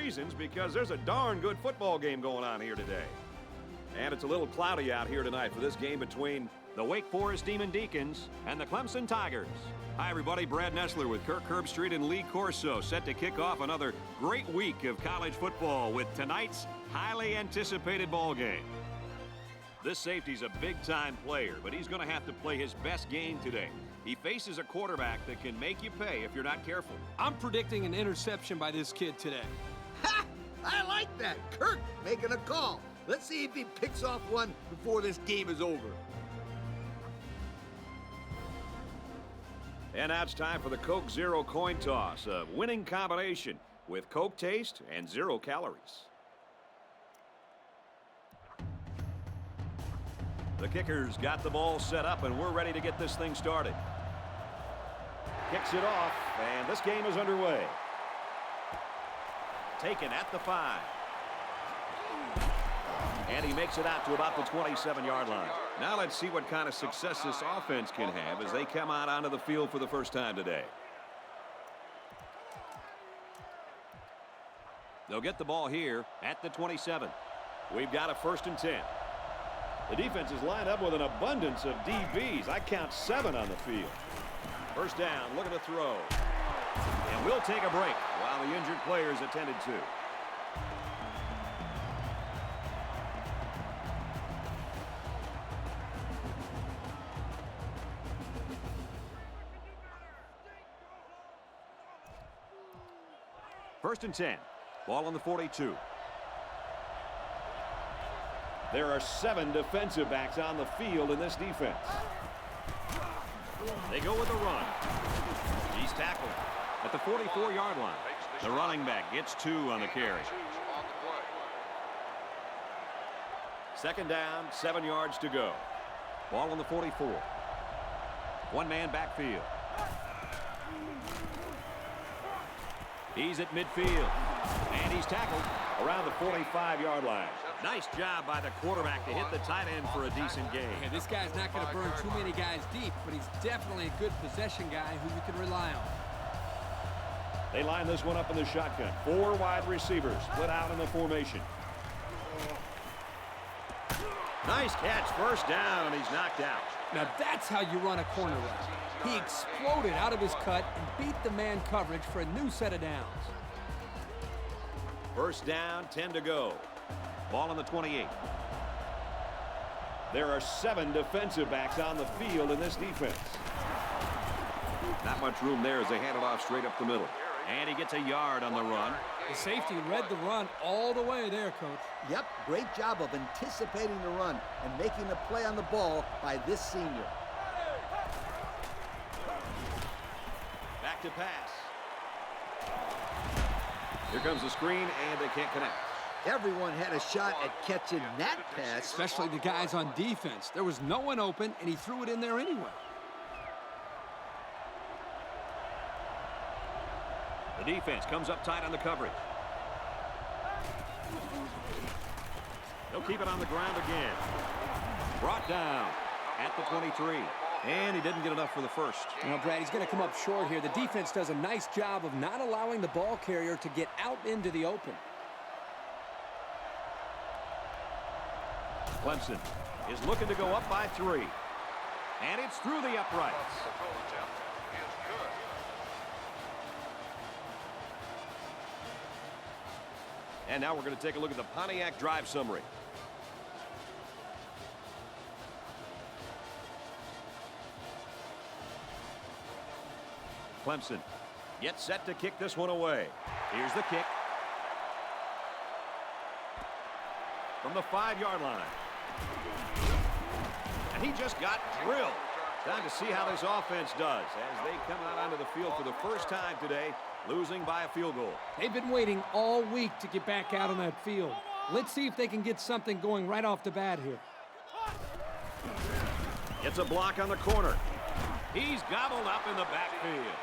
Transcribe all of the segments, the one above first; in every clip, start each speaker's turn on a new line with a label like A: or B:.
A: reasons, because there's a darn good football game going on here today. And it's a little cloudy out here tonight for this game between the Wake Forest Demon Deacons and the Clemson Tigers. Hi, everybody. Brad Nessler with Kirk Herbstreit and Lee Corso, set to kick off another great week of college football with tonight's highly anticipated ball game. This safety's a big-time player, but he's going to have to play his best game today. He faces a quarterback that can make you pay if you're not careful.
B: I'm predicting an interception by this kid today.
C: Ha! I like that. Kirk making a call. Let's see if he picks off one before this game is over.
A: And now it's time for the Coke Zero coin toss, a winning combination with Coke taste and 0 calories. The kicker's got the ball set up, and we're ready to get this thing started. Kicks it off, and this game is underway. Taken at the 5. And he makes it out to about the 27-yard line. Now let's see what kind of success this offense can have as they come out onto the field for the first time today. They'll get the ball here at the 27. We've got a 1st and 10. The defense is lined up with an abundance of DBs. I count 7 on the field. First down, looking to throw. And we'll take a break while the injured player is attended to. First and 10. Ball on the 42. There are 7 defensive backs on the field in this defense. They go with the run. He's tackled at the 44-yard line. The running back gets 2 on the carry. 2nd down, 7 yards to go. Ball on the 44. One-man backfield. He's at midfield. And he's tackled around the 45-yard line. Nice job by the quarterback to hit the tight end for a decent game.
B: Yeah, this guy's not going to burn too many guys deep, but he's definitely a good possession guy who you can rely on.
A: They line this one up in the shotgun. 4 wide receivers split out in the formation. Nice catch. First down, and he's knocked out.
B: Now that's how you run a corner route. He exploded out of his cut and beat the man coverage for a new set of downs.
A: First down, 10 to go. Ball on the 28. There are 7 defensive backs on the field in this defense. Not much room there as they hand it off straight up the middle. And he gets a yard on the run.
B: The safety read the run all the way there, Coach.
C: Yep, great job of anticipating the run and making a play on the ball by this senior.
A: Back to pass. Here comes the screen, and they can't connect.
C: Everyone had a shot at catching that pass.
B: Especially the guys on defense. There was no one open, and he threw it in there anyway.
A: The defense comes up tight on the coverage. They'll keep it on the ground again. Brought down at the 23. And he didn't get enough for the first.
B: You know, Brad, he's going to come up short here. The defense does a nice job of not allowing the ball carrier to get out into the open.
A: Clemson is looking to go up by 3. And it's through the uprights. And now we're going to take a look at the Pontiac drive summary. Clemson gets set to kick this one away. Here's the kick. From the 5-yard line. And he just got drilled. Time to see how this offense does as they come out onto the field for the first time today, losing by a field goal.
B: They've been waiting all week to get back out on that field. Let's see if they can get something going right off the bat here.
A: Gets a block on the corner. He's gobbled up in the backfield.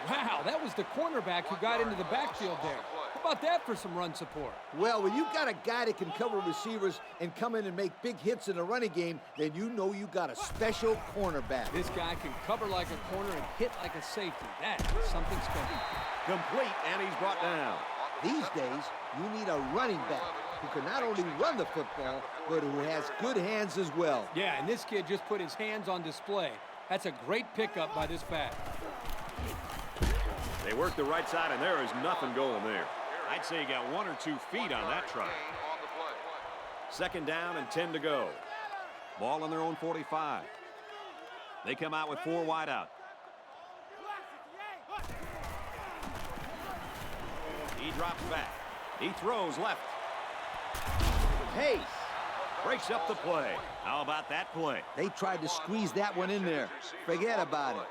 B: Wow, that was the cornerback who got into the backfield there. How about that for some run support?
C: Well, when you've got a guy that can cover receivers and come in and make big hits in the running game, then you know you got a special cornerback.
B: This guy can cover like a corner and hit like a safety. That is something special.
A: Complete, and he's brought down.
C: These days, you need a running back who can not only run the football, but who has good hands as well.
B: Yeah, and this kid just put his hands on display. That's a great pickup by this back.
A: They work the right side, and there is nothing going there. I'd say he got 1 or 2 feet on that try. Second down and 10 to go. Ball on their own 45. They come out with 4 wide out. He drops back. He throws left.
C: Pace.
A: Breaks up the play. How about that play?
C: They tried to squeeze that one in there. Forget about it.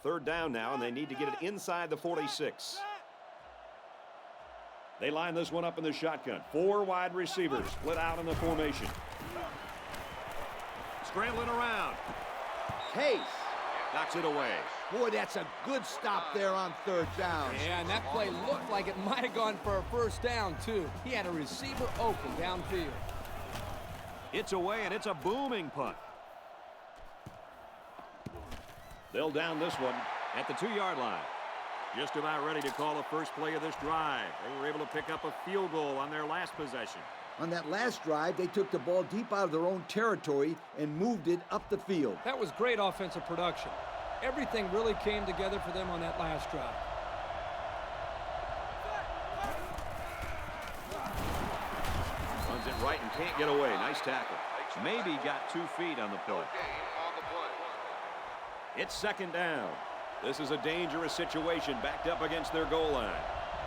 A: Third down now, and they need to get it inside the 46. They line this one up in the shotgun. 4 wide receivers split out in the formation. Scrambling around.
C: Pace.
A: Knocks it away.
C: Boy, that's a good stop there on third down.
B: Yeah, and that play looked like it might have gone for a first down, too. He had a receiver open downfield.
A: It's away, and it's a booming punt. They'll down this one at the 2-yard line. Just about ready to call the first play of this drive. They were able to pick up a field goal on their last possession.
C: On that last drive, they took the ball deep out of their own territory and moved it up the field.
B: That was great offensive production. Everything really came together for them on that last drive.
A: Runs it right and can't get away. Nice tackle. Maybe got 2 feet on the play. It's second down. This is a dangerous situation backed up against their goal line.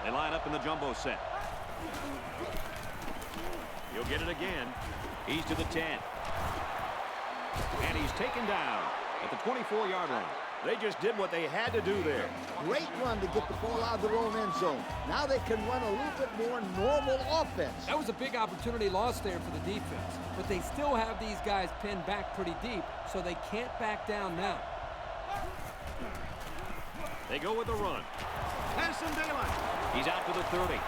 A: They line up in the jumbo set. He'll get it again. He's to the 10. And he's taken down at the 24-yard line. They just did what they had to do there.
C: Great run to get the ball out of their own end zone. Now they can run a little bit more normal offense.
B: That was a big opportunity lost there for the defense. But they still have these guys pinned back pretty deep, so they can't back down now.
A: They go with the run. Has some daylight. He's out to the 30.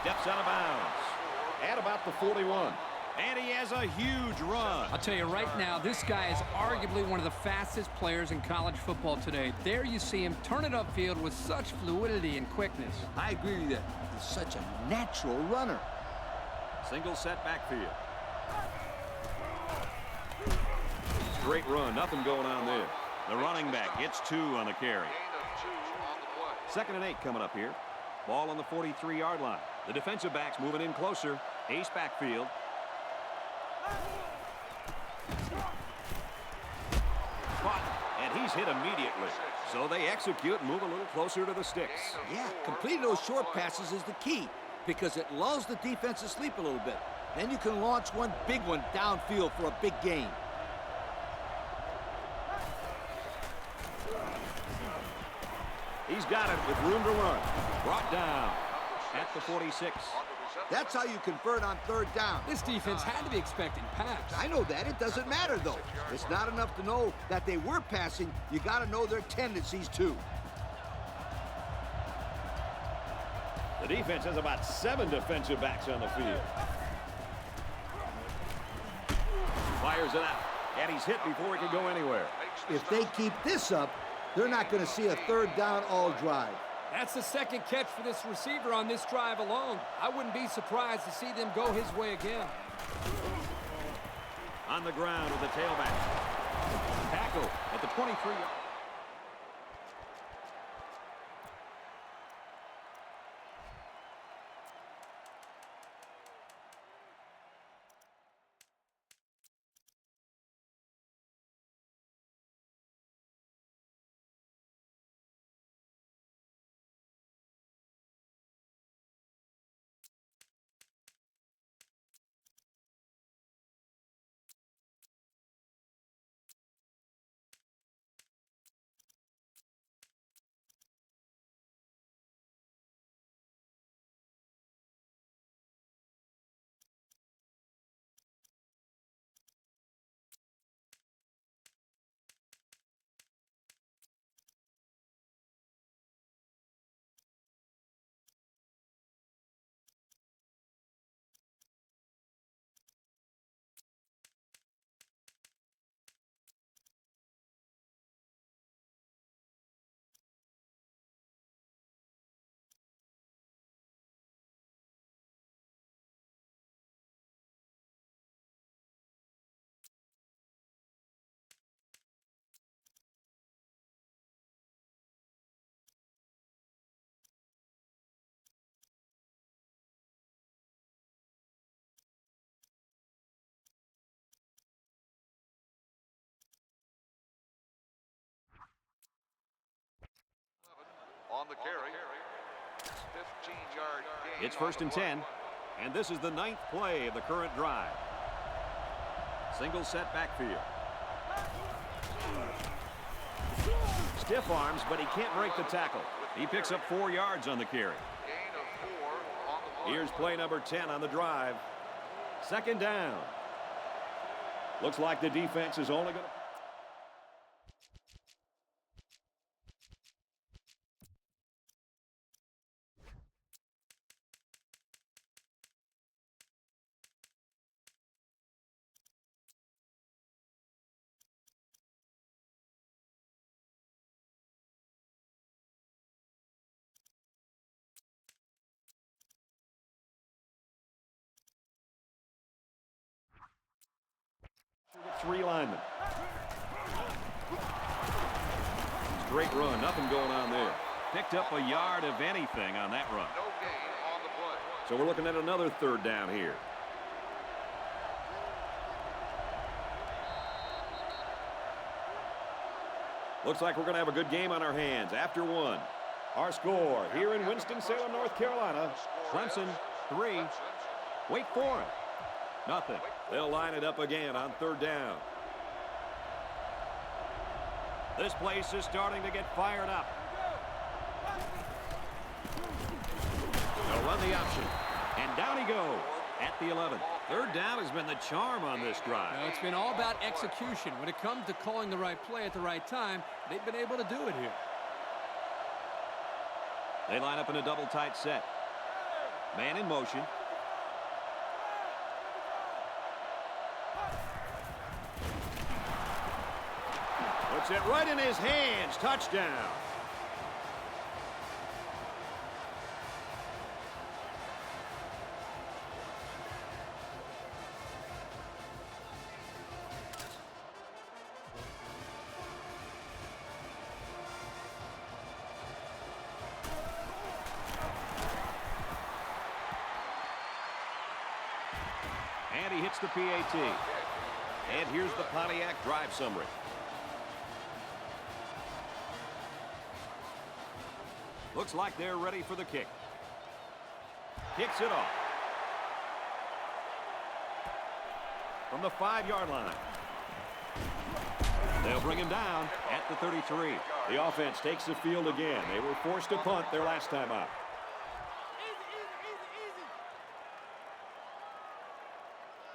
A: Steps out of bounds. At about the 41. And he has a huge run.
B: I'll tell you right now, this guy is arguably one of the fastest players in college football today. There you see him turn it upfield with such fluidity and quickness.
C: I agree with that. He's such a natural runner.
A: Single set backfield. Great run. Nothing going on there. The running back gets 2 on the carry. 2nd and 8 coming up here. Ball on the 43-yard line. The defensive backs moving in closer. Ace backfield. Caught, and he's hit immediately. So they execute and move a little closer to the sticks.
C: Yeah, completing those short passes is the key because it lulls the defense to sleep a little bit. Then you can launch one big one downfield for a big gain.
A: He's got it with room to run. Brought down at the 46.
C: That's how you convert on third down.
B: This defense had to be expecting pass.
C: I know that. It doesn't matter, though. It's not enough to know that they were passing. You got to know their tendencies, too.
A: The defense has about 7 defensive backs on the field. Fires it out. And he's hit before he can go anywhere.
C: If they keep this up, they're not going to see a third down all drive.
B: That's the second catch for this receiver on this drive alone. I wouldn't be surprised to see them go his way again.
A: On the ground with the tailback. Tackle at the 23-yard.
D: on the carry. 15-yard gain.
A: It's 1st and 10, and this is the 9th play of the current drive. Single set backfield. Stiff arms, but he can't break the tackle. He picks up 4 yards on the carry.
D: Gain of 4 on the play.
A: Here's play number 10 on the drive. 2nd down. Looks like the defense is only going to... with 3 linemen. Straight run, nothing going on there. Picked up a yard of anything on that run.
D: No gain on the play.
A: So we're looking at another 3rd down here. Looks like we're going to have a good game on our hands after 1. Our score here in Winston-Salem, North Carolina. Clemson 3, Wake Forest nothing. They'll line it up again on 3rd down. This place is starting to get fired up. They'll run the option. And down he goes at the 11. 3rd down has been the charm on this drive.
B: It's been all about execution. When it comes to calling the right play at the right time, they've been able to do it here.
A: They line up in a double tight set. Man in motion. Puts it right in his hands. Touchdown. And he hits the PAT. And here's the Pontiac drive summary. Looks like they're ready for the kick. Kicks it off. From the 5-yard line. They'll bring him down at the 33. The offense takes the field again. They were forced to punt their last time out.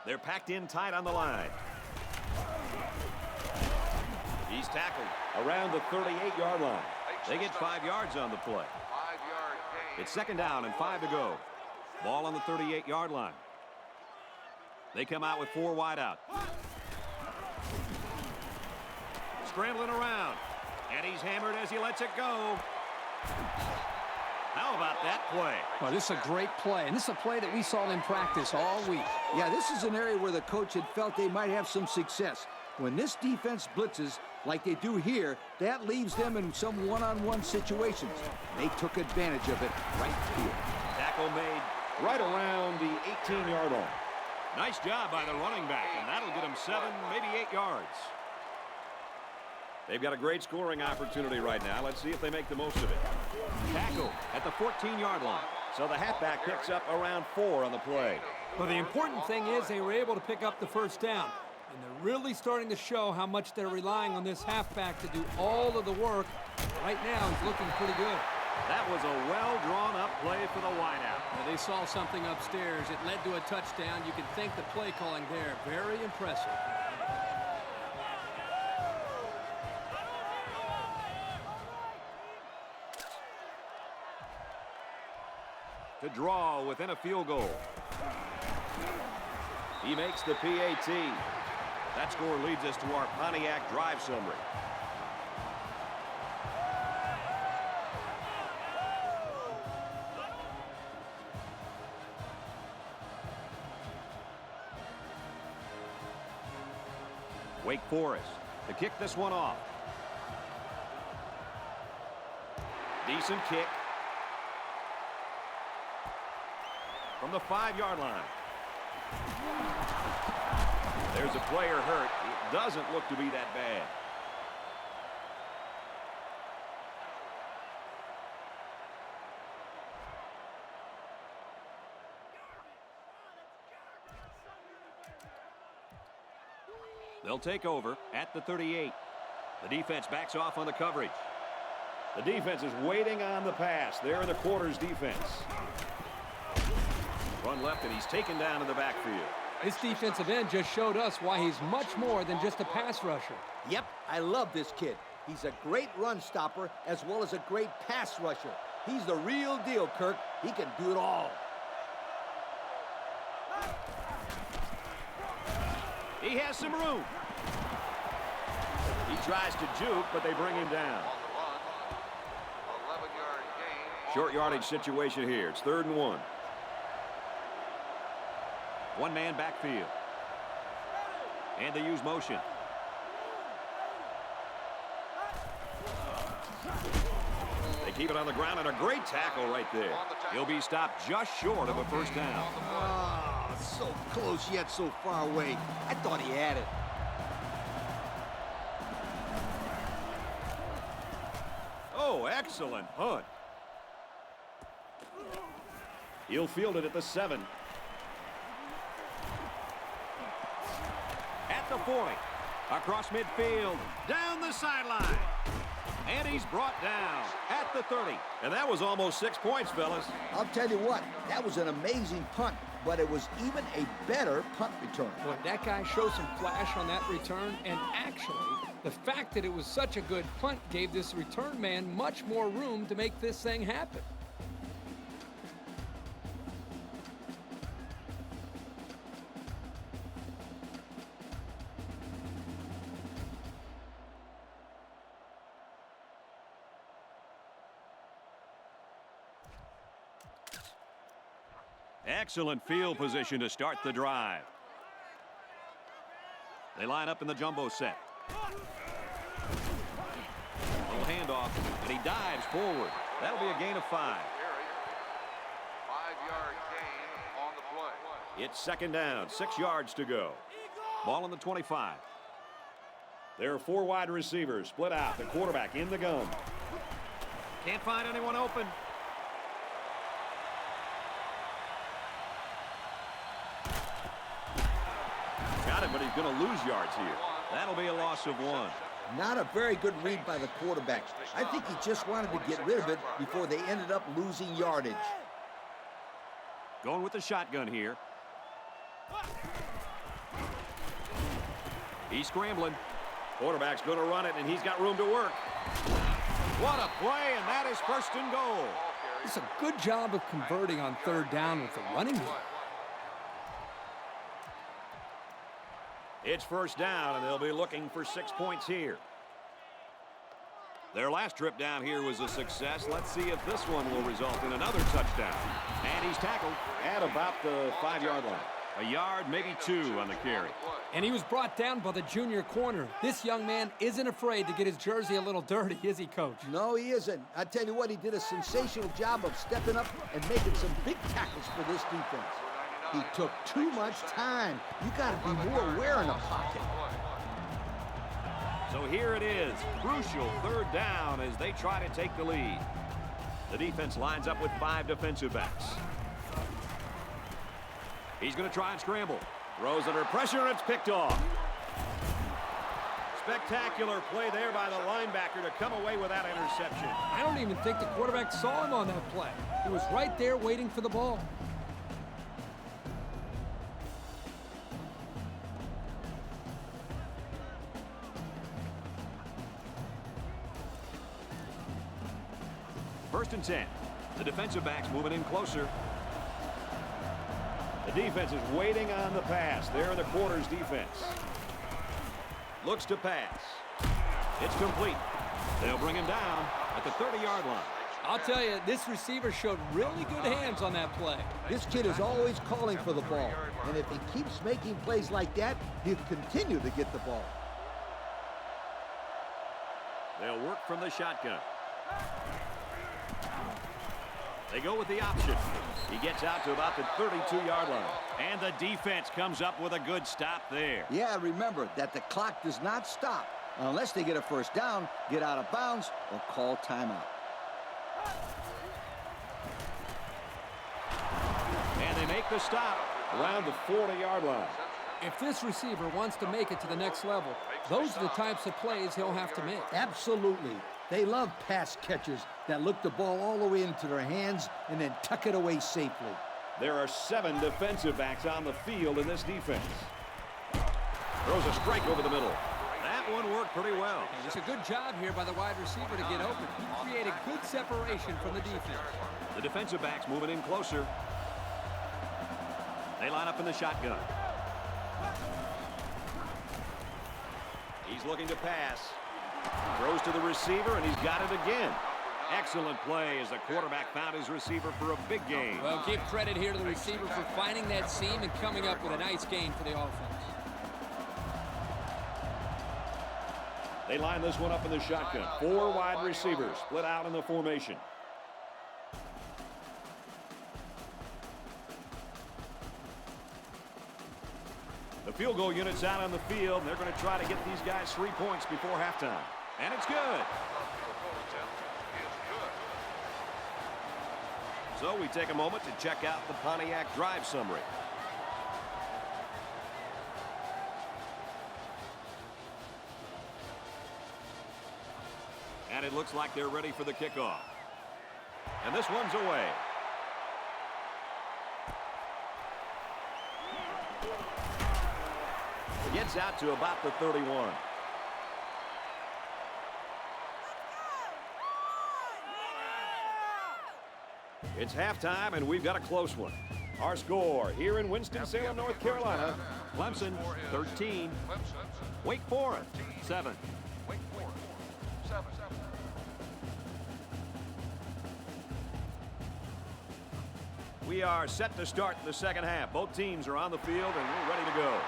A: They're packed in tight on the line. He's tackled around the 38-yard line. They get 5 yards on the play.
D: 5-yard gain.
A: It's 2nd down and 5 to go. Ball on the 38-yard line. They come out with 4 wide out. Scrambling around. And he's hammered as he lets it go. How about that play?
B: Well, this is a great play, and this is a play that we saw in practice all week.
C: Yeah, this is an area where the coach had felt they might have some success. When this defense blitzes like they do here, that leaves them in some one-on-one situations. They took advantage of it right here.
A: Tackle made right around the 18-yard line. Nice job by the running back, and that'll get him 7, maybe 8 yards. They've got a great scoring opportunity right now. Let's see if they make the most of it. Tackle at the 14-yard line. So the halfback picks up around 4 on the play.
B: But the important thing is they were able to pick up the 1st down. And they're really starting to show how much they're relying on this halfback to do all of the work. Right now, he's looking pretty good.
A: That was a well-drawn-up play for the wideout.
B: Now, they saw something upstairs. It led to a touchdown. You can thank the play calling there. Very impressive.
A: To draw within a field goal. He makes the PAT. That score leads us to our Pontiac drive summary. Wake Forest to kick this one off. Decent kick. From the 5-yard line. There's a player hurt. It doesn't look to be that bad. They'll take over at the 38. The defense backs off on the coverage. The defense is waiting on the pass. They're in the quarters defense. Run left, and he's taken down in the backfield.
B: This defensive end just showed us why he's much more than just a pass rusher.
C: Yep, I love this kid. He's a great run stopper as well as a great pass rusher. He's the real deal, Kirk. He can do it all.
A: He has some room. He tries to juke, but they bring him down.
D: On the run, 11-yard gain.
A: Short yardage situation here. It's 3rd and 1. One-man backfield. And they use motion. They keep it on the ground, and a great tackle right there. He'll be stopped just short of a first down.
C: Oh, so close yet so far away. I thought he had it.
A: Oh, excellent punt. He'll field it at the 7. At the 40. Across midfield. Down the sideline. And he's brought down at the 30. And that was almost 6 points, fellas.
C: I'll tell you what, that was an amazing punt, but it was even a better punt return.
B: Boy, that guy showed some flash on that return, and actually, the fact that it was such a good punt gave this return man much more room to make this thing happen.
A: Excellent field position to start the drive. They line up in the jumbo set. Little handoff, and he dives forward. That'll be a gain of 5.
D: 5-yard gain on the play.
A: It's 2nd down, 6 yards to go. Ball on the 25. There are 4 wide receivers split out. The quarterback in the gun. Can't find anyone open. Got it, but he's going to lose yards here. That'll be a loss of 1.
C: Not a very good read by the quarterback. I think he just wanted to get rid of it before they ended up losing yardage.
A: Going with the shotgun here. He's scrambling. Quarterback's going to run it, and he's got room to work. What a play, and that is 1st and goal.
B: It's a good job of converting on 3rd down with the running game.
A: It's 1st down, and they'll be looking for 6 points here. Their last trip down here was a success. Let's see if this one will result in another touchdown. And he's tackled at about the 5-yard line. A yard, maybe 2 on the carry.
B: And he was brought down by the junior corner. This young man isn't afraid to get his jersey a little dirty, is he, Coach?
C: No, he isn't. I tell you what, he did a sensational job of stepping up and making some big tackles for this defense. He took too much time. You got to be more aware in the pocket.
A: So here it is, crucial 3rd down as they try to take the lead. The defense lines up with 5 defensive backs. He's going to try and scramble. Throws under pressure, and it's picked off. Spectacular play there by the linebacker to come away with that interception.
B: I don't even think the quarterback saw him on that play. He was right there waiting for the ball.
A: First and 10. The defensive backs moving in closer. The defense is waiting on the pass. They're in the quarters defense. Looks to pass. It's complete. They'll bring him down at the 30-yard line.
B: I'll tell you, this receiver showed really good hands on that play.
C: This kid is always calling for the ball. And if he keeps making plays like that, he'll continue to get the ball.
A: They'll work from the shotgun. They go with the option. He gets out to about the 32-yard line. And the defense comes up with a good stop there.
C: Yeah, remember that the clock does not stop unless they get a first down, get out of bounds, or call timeout.
A: And they make the stop around the 40-yard line.
B: If this receiver wants to make it to the next level, those are the types of plays he'll have to make.
C: Absolutely. They love pass catchers that look the ball all the way into their hands and then tuck it away safely.
A: There are 7 defensive backs on the field in this defense. Throws a strike over the middle. That one worked pretty well.
B: It's a good job here by the wide receiver to get open. He created good separation from the defense.
A: The defensive backs moving in closer. They line up in the shotgun. He's looking to pass. Throws to the receiver, and he's got it again. Excellent play as the quarterback found his receiver for a big gain.
B: Well, give credit here to the receiver for finding that seam and coming up with a nice gain for the offense.
A: They line this one up in the shotgun. 4 wide receivers split out in the formation. The field goal unit's out on the field, and they're going to try to get these guys 3 points before halftime. And it's good. So we take a moment to check out the Pontiac drive summary. And it looks like they're ready for the kickoff. And this one's away. Gets out to about the 31. It's halftime, and we've got a close one. Our score here in Winston-Salem, North Carolina. Clemson, 13. Wake Forest, 7.
D: Wake Forest, 7.
A: We are set to start the second half. Both teams are on the field, and we're ready to go.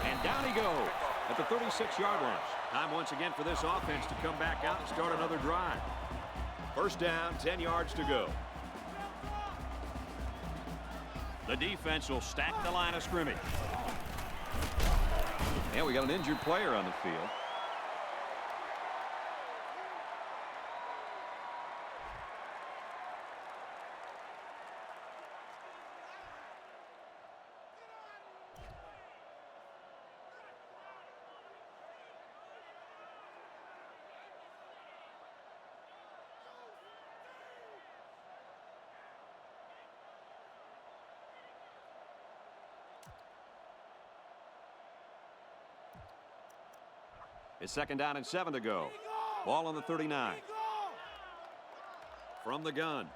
A: And down he goes at the 36-yard line. Time once again for this offense to come back out and start another drive. First down, 10 yards to go. The defense will stack the line of scrimmage. And we got an injured player on the field. It's second down and 7 to go. Ball on the 39. From the gun.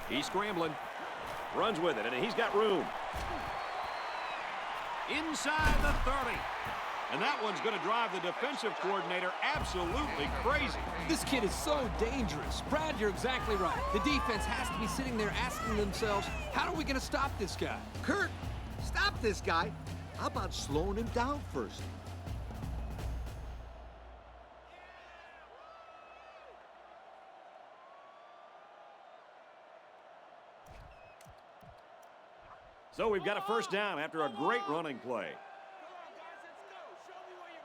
A: He's scrambling. Runs with it, and he's got room. Inside the 30. And that one's going to drive the defensive coordinator absolutely crazy.
B: This kid is so dangerous. Brad, you're exactly right. The defense has to be sitting there asking themselves, how are we going to stop this guy?
C: Kurt, stop this guy. How about slowing him down first?
A: So we've got a first down after a great running play.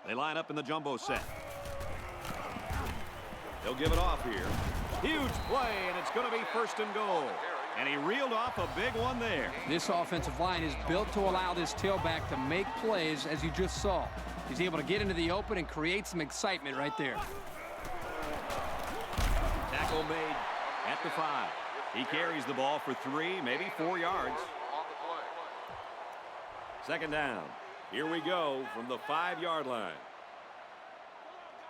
A: They line up in the jumbo set. They'll give it off here. Huge play, and it's going to be first and goal. And he reeled off a big one there.
B: This offensive line is built to allow this tailback to make plays, as you just saw. He's able to get into the open and create some excitement right there.
A: Tackle made at the 5. He carries the ball for 3, maybe 4 yards. Second down. Here we go from the 5-yard line.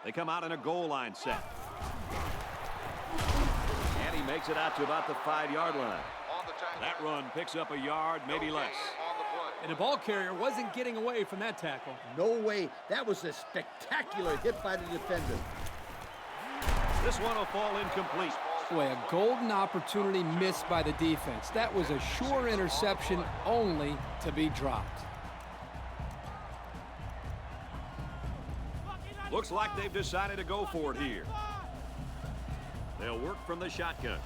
A: They come out in a goal line set. And he makes it out to about the 5-yard line. That run picks up a yard, maybe less.
B: And the ball carrier wasn't getting away from that tackle.
C: No way. That was a spectacular hit by the defender.
A: This one will fall incomplete.
B: Boy, a golden opportunity missed by the defense. That was a sure interception, only to be dropped.
A: Looks like they've decided to go for it here. They'll work from the shotgun.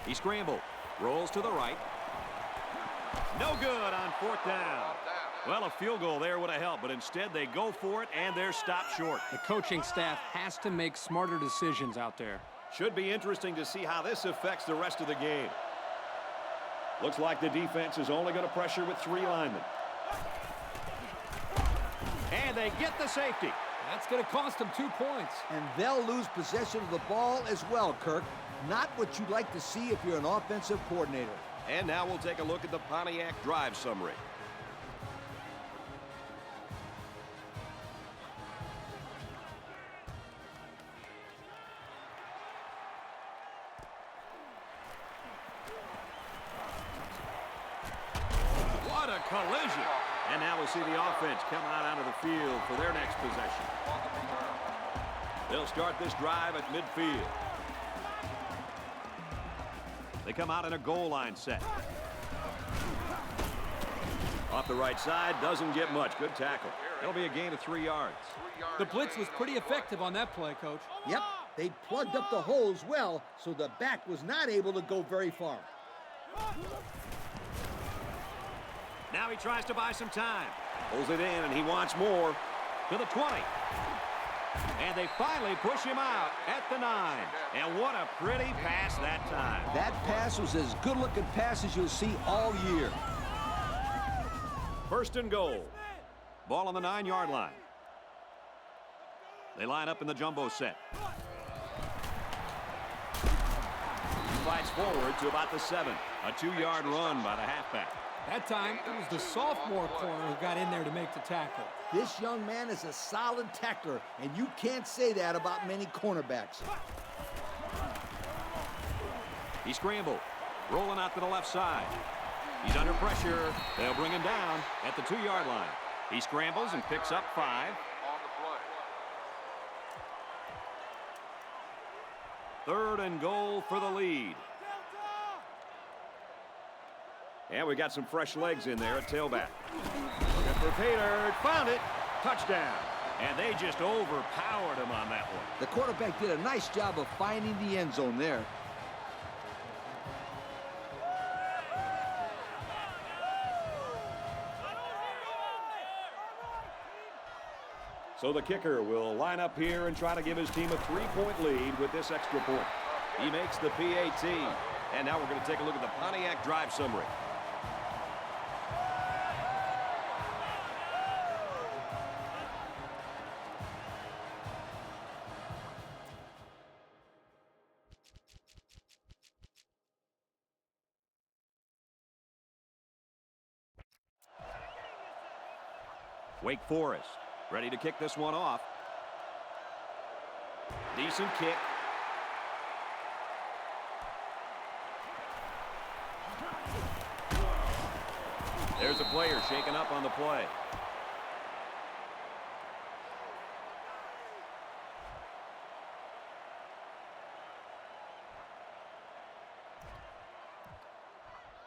A: He scrambled. Rolls to the right. No good on 4th down. Well, a field goal there would have helped, but instead they go for it, and they're stopped short.
B: The coaching staff has to make smarter decisions out there.
A: Should be interesting to see how this affects the rest of the game. Looks like the defense is only going to pressure with 3 linemen. And they get the safety.
B: That's going to cost them 2 points.
C: And they'll lose possession of the ball as well, Kirk. Not what you'd like to see if you're an offensive coordinator.
A: And now we'll take a look at the Pontiac drive summary. What a collision. And now we'll see the offense come out onto the field for their next possession. They'll start this drive at midfield. They come out in a goal line set. Off the right side, doesn't get much. Good tackle. That'll be a gain of 3 yards.
B: The blitz was pretty effective on that play, Coach.
C: Yep, they plugged up the holes well, so the back was not able to go very far.
A: Now he tries to buy some time. Pulls it in, and he wants more. To the 20. And they finally push him out at the 9. And what a pretty pass that time.
C: That pass was as good-looking pass as you'll see all year.
A: First and goal. Ball on the 9-yard line. They line up in the jumbo set. Fights forward to about the 7. A 2-yard run by the halfback.
B: That time, it was the sophomore corner who got in there to make the tackle.
C: This young man is a solid tackler, and you can't say that about many cornerbacks.
A: He scrambled, rolling out to the left side. He's under pressure. They'll bring him down at the 2-yard line. He scrambles and picks up 5. Third and goal for the lead. And we got some fresh legs in there at tailback. Looking for Pater. Found it. Touchdown. And they just overpowered him on that one.
C: The quarterback did a nice job of finding the end zone there.
A: So the kicker will line up here and try to give his team a 3-point lead with this extra point. He makes the PAT. And now we're going to take a look at the Pontiac drive summary. Wake Forest ready to kick this one off. Decent kick. There's a player shaken up on the play.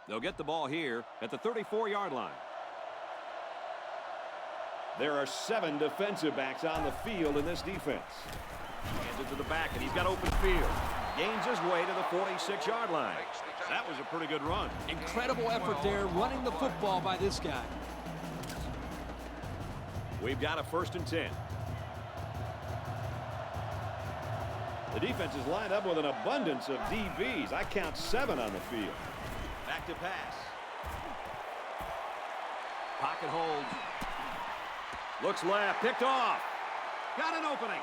A: They'll get the ball here at the 34-yard line. There are 7 defensive backs on the field in this defense. Hands it to the back, and he's got open field. Gains his way to the 46-yard line. That was a pretty good run.
B: Incredible effort there, running the football by this guy.
A: We've got a 1st and 10. The defense is lined up with an abundance of DBs. I count 7 on the field. Back to pass. Pocket holds. Looks left, picked off. Got an opening.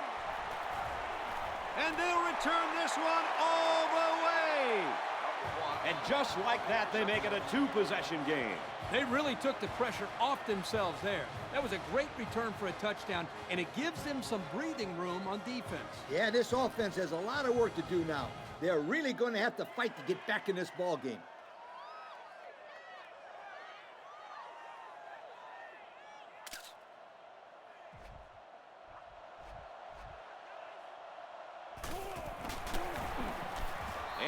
A: And they'll return this one all the way. And just like that, they make it a 2-possession game.
B: They really took the pressure off themselves there. That was a great return for a touchdown, and it gives them some breathing room on defense.
C: Yeah, this offense has a lot of work to do now. They're really going to have to fight to get back in this ball game.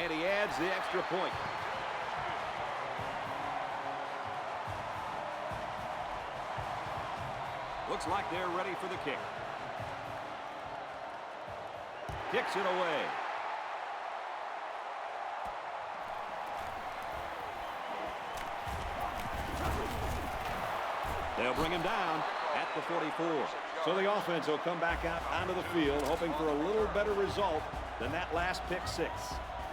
A: And he adds the extra point. Looks like they're ready for the kick. Kicks it away. They'll bring him down at the 44. So the offense will come back out onto the field, hoping for a little better result than that last pick six.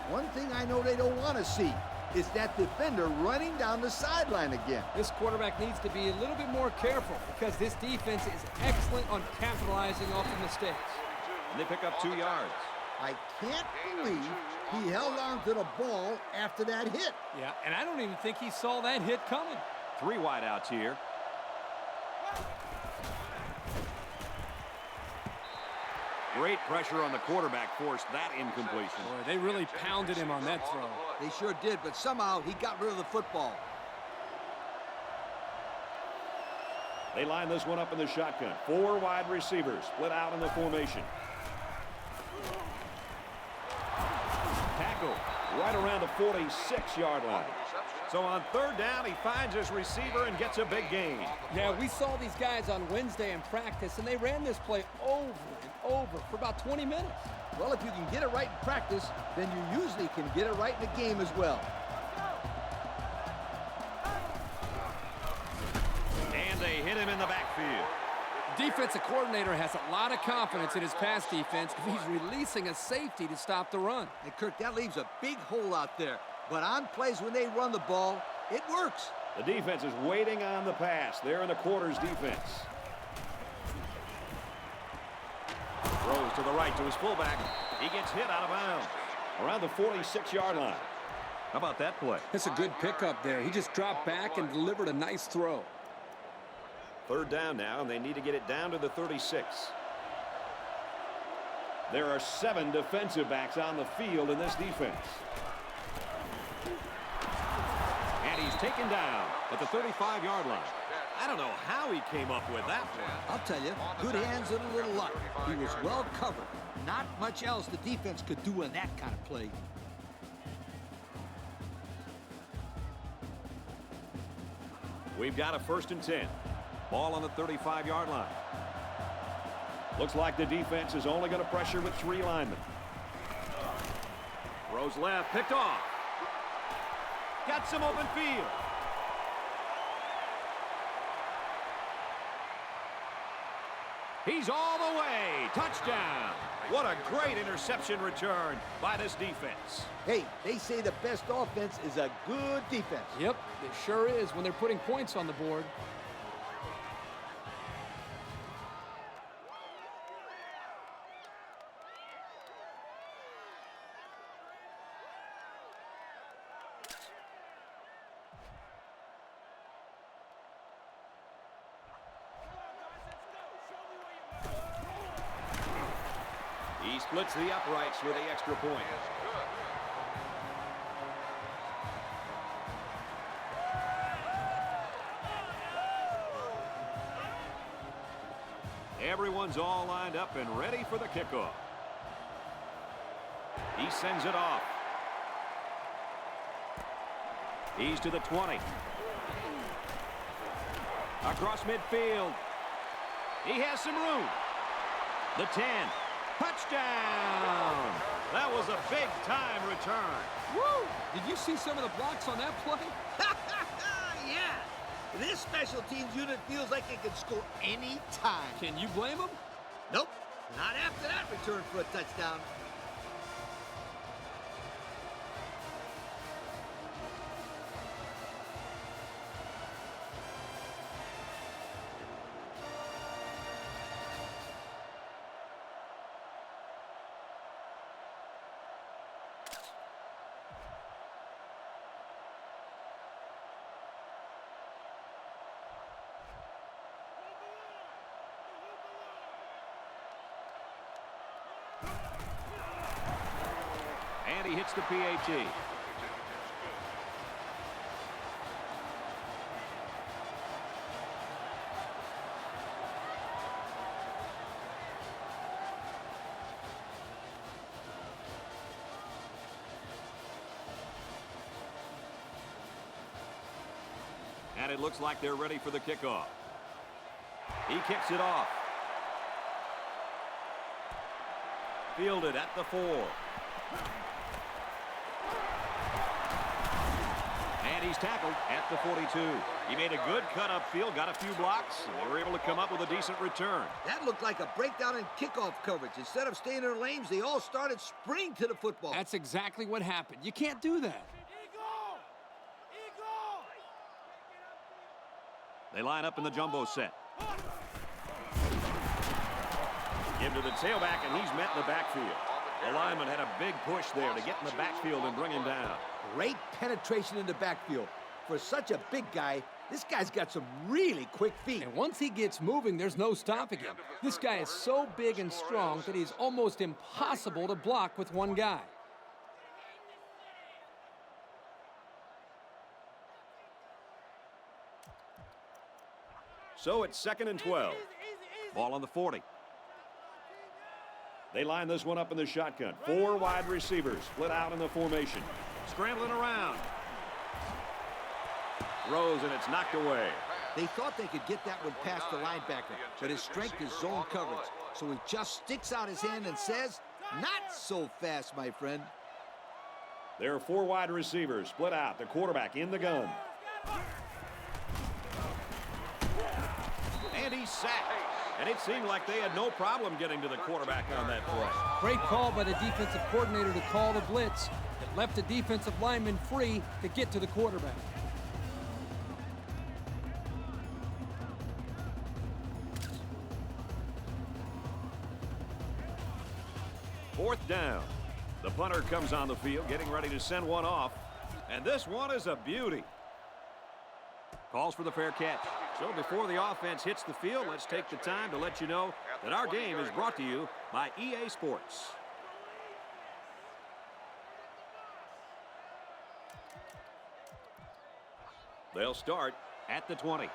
C: One thing I know they don't want to see is that defender running down the sideline again.
B: This quarterback needs to be a little bit more careful because this defense is excellent on capitalizing off the mistakes.
A: And they pick up 2 yards.
C: I can't believe he held on to the ball after that hit.
B: Yeah, and I don't even think he saw that hit coming.
A: 3 wideouts here. Great pressure on the quarterback forced that incompletion.
B: Boy, they really pounded him on that throw.
C: They sure did, but somehow he got rid of the football.
A: They line this one up in the shotgun. 4 wide receivers split out in the formation. Tackle right around the 46-yard line. So on 3rd down, he finds his receiver and gets a big gain.
B: Yeah, we saw these guys on Wednesday in practice, and they ran this play over and over for about 20 minutes.
C: Well, if you can get it right in practice, then you usually can get it right in the game as well.
A: And they hit him in the backfield.
B: Defensive coordinator has a lot of confidence in his pass defense if he's releasing a safety to stop the run.
C: And, Kirk, that leaves a big hole out there. But on plays when they run the ball, it works.
A: The defense is waiting on the pass. They're in the quarters defense. Throws to the right to his fullback. He gets hit out of bounds around the 46-yard line. How about that play?
B: That's a good pickup there. He just dropped back and delivered a nice throw.
A: 3rd down now, and they need to get it down to the 36. There are 7 defensive backs on the field in this defense. And he's taken down at the 35-yard line. I don't know how he came up with that one.
C: I'll tell you, good hands and a little luck. He was well covered. Not much else the defense could do in that kind of play.
A: We've got a 1st and 10. Ball on the 35-yard line. Looks like the defense is only going to pressure with 3 linemen. Throws left, picked off. Got some open field. He's all the way. Touchdown. What a great interception return by this defense.
C: Hey, they say the best offense is a good defense.
B: Yep, it sure is when they're putting points on the board.
A: He splits the uprights with the extra point. Everyone's all lined up and ready for the kickoff. He sends it off. He's to the 20. Across midfield. He has some room. The 10. Touchdown! That was a big-time return.
B: Woo! Did you see some of the blocks on that play?
C: Yeah! This special teams unit feels like it can score any time.
B: Can you blame them?
C: Nope, not after that return for a touchdown.
A: And he hits the PAT. And it looks like they're ready for the kickoff. He kicks it off. Fielded at the 4. And he's tackled at the 42. He made a good cut upfield, got a few blocks, and they were able to come up with a decent return.
C: That looked like a breakdown in kickoff coverage. Instead of staying in their lanes, they all started sprinting to the football.
B: That's exactly what happened. You can't do that.
A: They line up in the jumbo set. Give to the tailback, and he's met in the backfield. The lineman had a big push there to get in the backfield and bring him down.
C: Great penetration in the backfield. For such a big guy, this guy's got some really quick feet.
B: And once he gets moving, there's no stopping him. This guy is so big and strong that he's almost impossible to block with one guy.
A: So it's 2nd and 12. Ball on the 40. They line this one up in the shotgun. 4 wide receivers split out in the formation. Scrambling around. Throws, and it's knocked away.
C: They thought they could get that one past the linebacker, but his strength is zone coverage. So he just sticks out his hand and says, "Not so fast, my friend."
A: There are 4 wide receivers split out. The quarterback in the gun. And he's sacked. And it seemed like they had no problem getting to the quarterback on that play.
B: Great call by the defensive coordinator to call the blitz. It left the defensive lineman free to get to the quarterback.
A: Fourth down. The punter comes on the field, getting ready to send one off. And this one is a beauty. Calls for the fair catch. So before the offense hits the field, let's take the time to let you know that our game is brought to you by EA Sports. They'll start at the 20.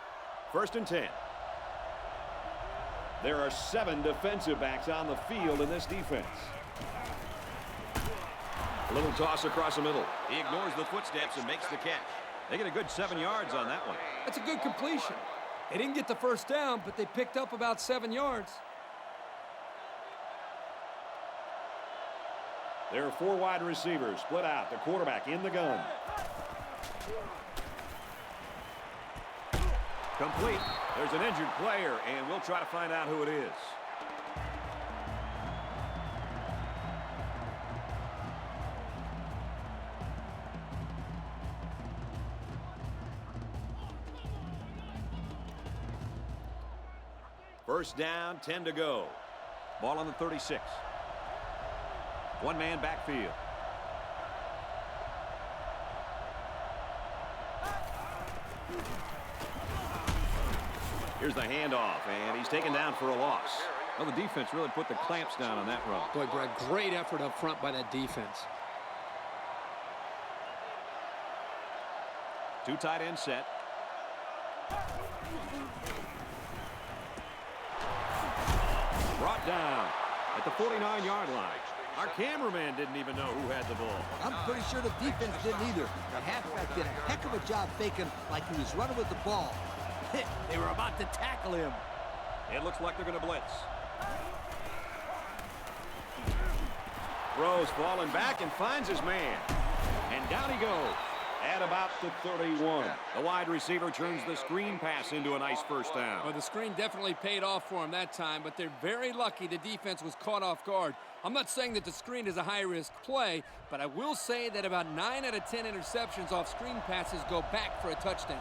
A: 1st and 10. There are 7 defensive backs on the field in this defense. A little toss across the middle. He ignores the footsteps and makes the catch. They get a good 7 yards on that one.
B: That's a good completion. They didn't get the first down, but they picked up about 7 yards.
A: There are 4 wide receivers split out. The quarterback in the gun. Complete. There's an injured player, and we'll try to find out who it is. First down, 10 to go. Ball on the 36. One man backfield. Here's the handoff, and he's taken down for a loss. Well, the defense really put the clamps down on that run.
B: Boy, Brad, great effort up front by that defense.
A: 2 tight end set. Brought down at the 49-yard line. Our cameraman didn't even know who had the ball.
C: I'm pretty sure the defense didn't either. The halfback did a heck of a job faking like he was running with the ball. They were about to tackle him.
A: It looks like they're going to blitz. Throws falling back and finds his man. And down he goes at about the 31. The wide receiver turns the screen pass into a nice first down.
B: Well, the screen definitely paid off for him that time, but they're very lucky the defense was caught off guard. I'm not saying that the screen is a high-risk play, but I will say that about 9 out of 10 interceptions off screen passes go back for a touchdown.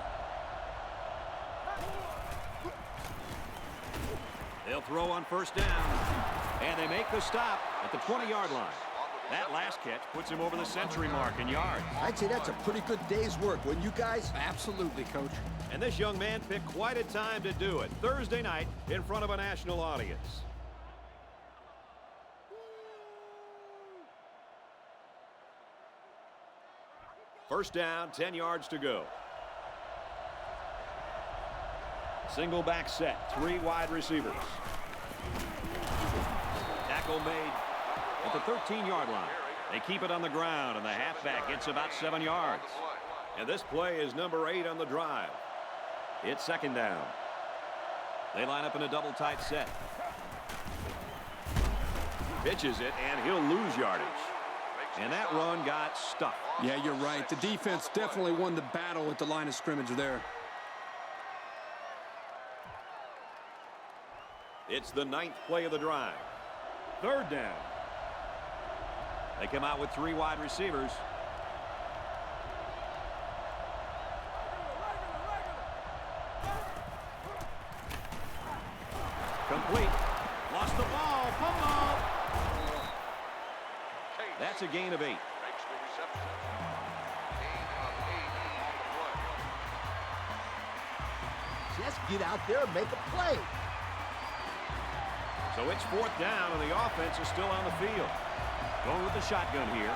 A: They'll throw on first down, and they make the stop at the 20-yard line. That last catch puts him over the century mark in yards.
C: I'd say that's a pretty good day's work, wouldn't you guys?
B: Absolutely, Coach.
A: And this young man picked quite a time to do it. Thursday night in front of a national audience. First down, 10 yards to go. Single back set, 3 wide receivers. Tackle made at the 13-yard line. They keep it on the ground, and the halfback gets about 7 yards. And this play is number 8 on the drive. It's second down. They line up in a double tight set. Pitches it, and he'll lose yardage. And that run got stuck.
B: Yeah, you're right. The defense definitely won the battle at the line of scrimmage there.
A: It's the 9th play of the drive. 3rd down. They come out with 3 wide receivers. Complete. Lost the ball. Fumble. That's a gain of 8.
D: Makes the reception. Gain of 8 on the play.
C: Just get out there and make a play.
A: So it's 4th down, and the offense is still on the field. Going with the shotgun here.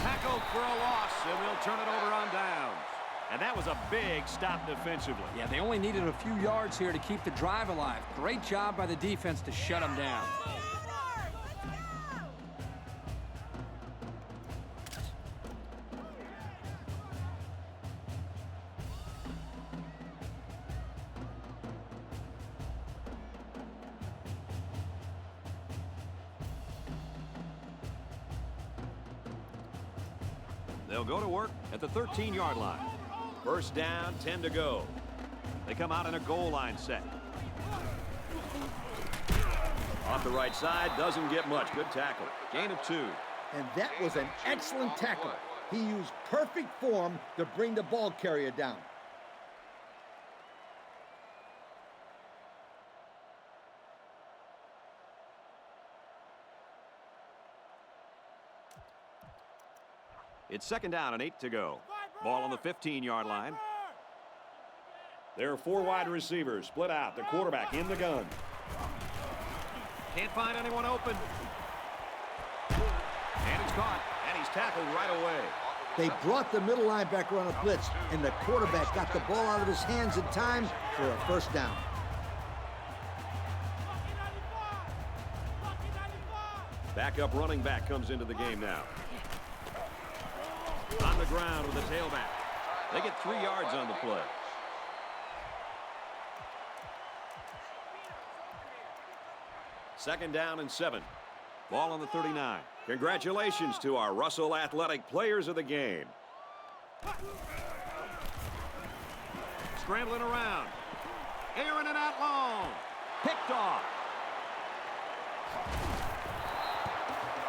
A: Tackled for a loss, and they'll turn it over on downs. And that was a big stop defensively.
B: Yeah, they only needed a few yards here to keep the drive alive. Great job by the defense to shut them down.
A: They'll go to work at the 13-yard line. 1st down, 10 to go. They come out in a goal line set. Off the right side, doesn't get much. Good tackle. Gain of 2.
C: And that was an excellent tackle. He used perfect form to bring the ball carrier down.
A: It's 2nd down and 8 to go. Ball on the 15-yard line. There are 4 wide receivers split out. The quarterback in the gun. Can't find anyone open. And it's caught. And he's tackled right away.
C: They brought the middle linebacker on a blitz, and the quarterback got the ball out of his hands in time for a 1st down.
A: Backup running back comes into the game now. On the ground with the tailback. They get 3 yards on the play. Second down and 7. Ball on the 39. Congratulations to our Russell Athletic players of the game. Scrambling around. Airing it out long. Picked off.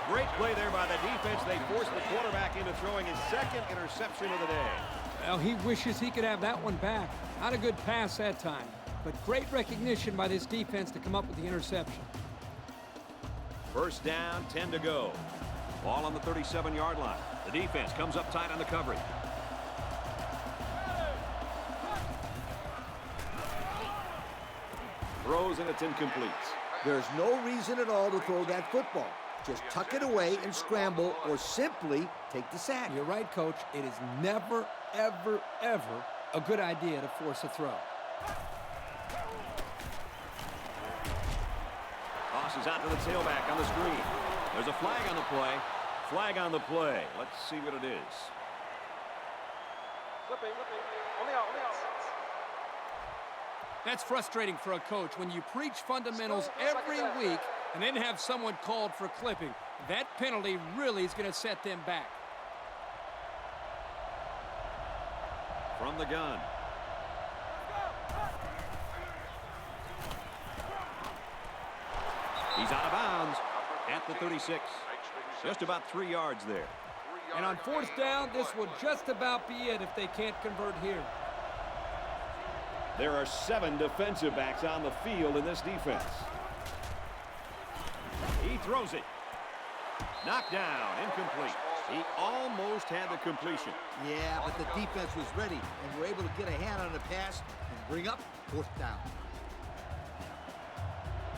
A: Great play there by the defense. They forced the quarterback into throwing his 2nd interception of the day.
B: Well, he wishes he could have that one back. Not a good pass that time, but great recognition by this defense to come up with the interception.
A: 1st down, 10 to go. Ball on the 37-yard line. The defense comes up tight on the coverage. Throws and it's incomplete.
C: There's no reason at all to throw that football. Just tuck it away and scramble, or simply take the sack.
B: You're right, Coach. It is never, ever, ever a good idea to force a throw.
A: Tosses out to the tailback on the screen. There's a flag on the play. Flag on the play. Let's see what it is.
E: Flipping. Only out.
B: That's frustrating for a coach when you preach fundamentals every week and then have someone called for clipping. That penalty really is going to set them back.
A: From the gun. He's out of bounds at the 36. Just about 3 yards there.
B: And on 4th down, this will just about be it if they can't convert here.
A: There are 7 defensive backs on the field in this defense. He throws it. Knocked down, incomplete. He almost had the completion.
C: Yeah, but the defense was ready and were able to get a hand on the pass and bring up 4th down.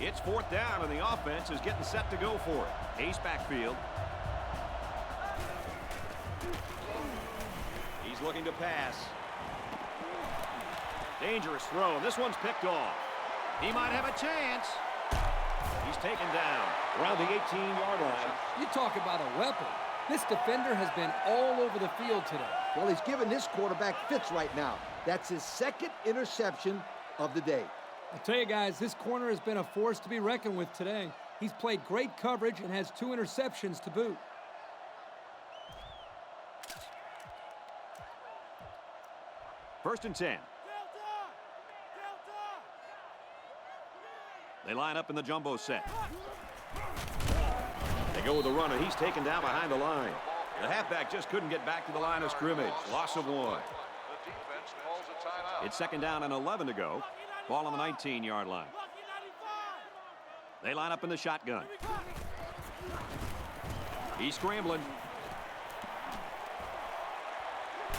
A: It's 4th down, and the offense is getting set to go for it. Ace backfield. He's looking to pass. Dangerous throw. This one's picked off. He might have a chance. He's taken down around the 18-yard line.
B: You talk about a weapon. This defender has been all over the field today.
C: Well, he's giving this quarterback fits right now. That's his 2nd interception of the day.
B: I'll tell you guys, this corner has been a force to be reckoned with today. He's played great coverage and has 2 interceptions to boot.
A: First and 10. They line up in the jumbo set. They go with the run, and he's taken down behind the line. The halfback just couldn't get back to the line of scrimmage. Loss of 1.
D: The defense calls a timeout.
A: It's 2nd down and 11 to go. Ball on the 19-yard line. They line up in the shotgun. He's scrambling.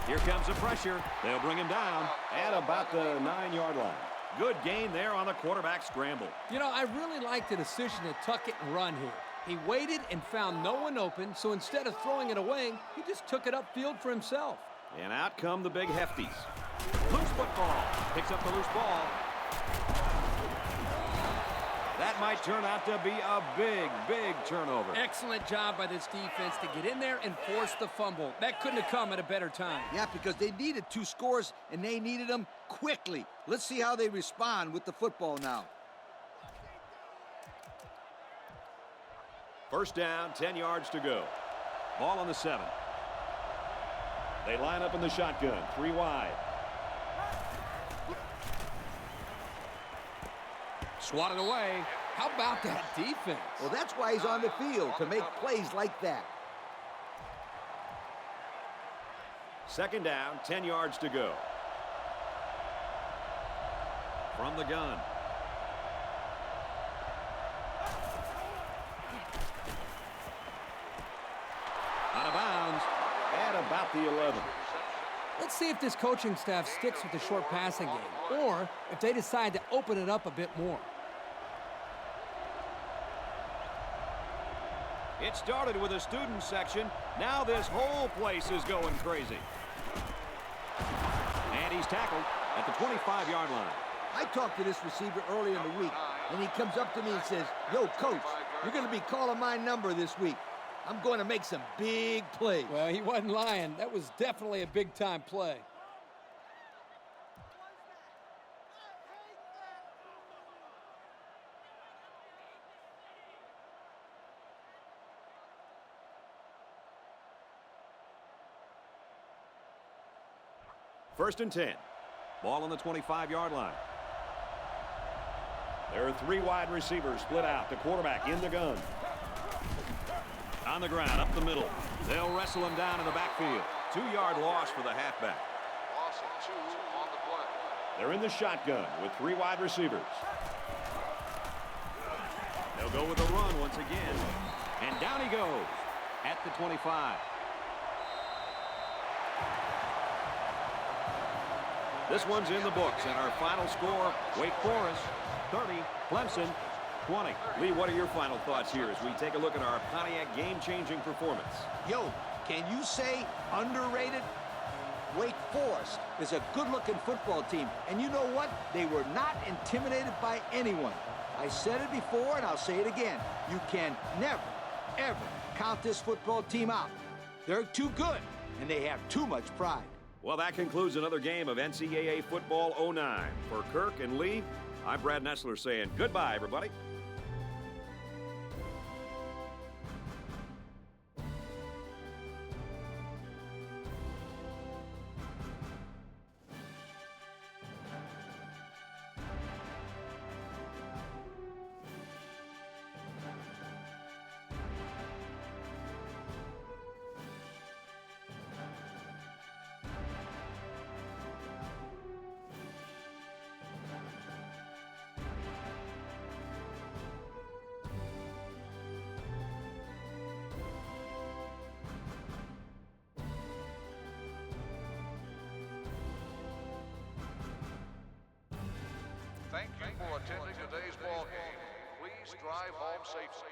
A: Here comes the pressure. They'll bring him down at about the 9-yard line. Good gain there on the quarterback scramble.
B: You know, I really like the decision to tuck it and run here. He waited and found no one open, so instead of throwing it away, he just took it upfield for himself.
A: And out come the big hefties. Loose football. Picks up the loose ball. That might turn out to be a big, big turnover.
B: Excellent job by this defense to get in there and force the fumble. That couldn't have come at a better time.
C: Yeah, because they needed 2 scores, and they needed them quickly. Let's see how they respond with the football now.
A: First down, 10 yards to go. Ball on the 7. They line up in the shotgun, 3 wide.
B: Swatted away. How about that defense?
C: Well, that's why he's on the field, to make plays like that.
A: 2nd down, 10 yards to go. From the gun. Out of bounds at about the 11.
B: Let's see if this coaching staff sticks with the short passing game, or if they decide to open it up a bit more.
A: It started with a student section. Now this whole place is going crazy. And he's tackled at the 25-yard line.
C: I talked to this receiver earlier in the week, and he comes up to me and says, "Yo, coach, you're going to be calling my number this week. I'm going to make some big plays."
B: Well, he wasn't lying. That was definitely a big-time play.
A: First and 10. Ball on the 25-yard line. There are 3 wide receivers split out. The quarterback in the gun. On the ground, up the middle. They'll wrestle him down in the backfield. 2-yard loss for the halfback.
D: Loss of 2 on the play.
A: They're in the shotgun with 3 wide receivers. They'll go with the run once again. And down he goes at the 25. This one's in the books, and our final score, Wake Forest 30, Clemson 20. Lee, what are your final thoughts here as we take a look at our Pontiac game-changing performance?
C: Yo, can you say underrated? Wake Forest is a good-looking football team, and you know what? They were not intimidated by anyone. I said it before, and I'll say it again. You can never, ever count this football team out. They're too good, and they have too much pride.
A: Well, that concludes another game of NCAA Football 09. For Kirk and Lee, I'm Brad Nessler saying goodbye, everybody.
D: Thank you for attending today's ball game. Please drive home safely.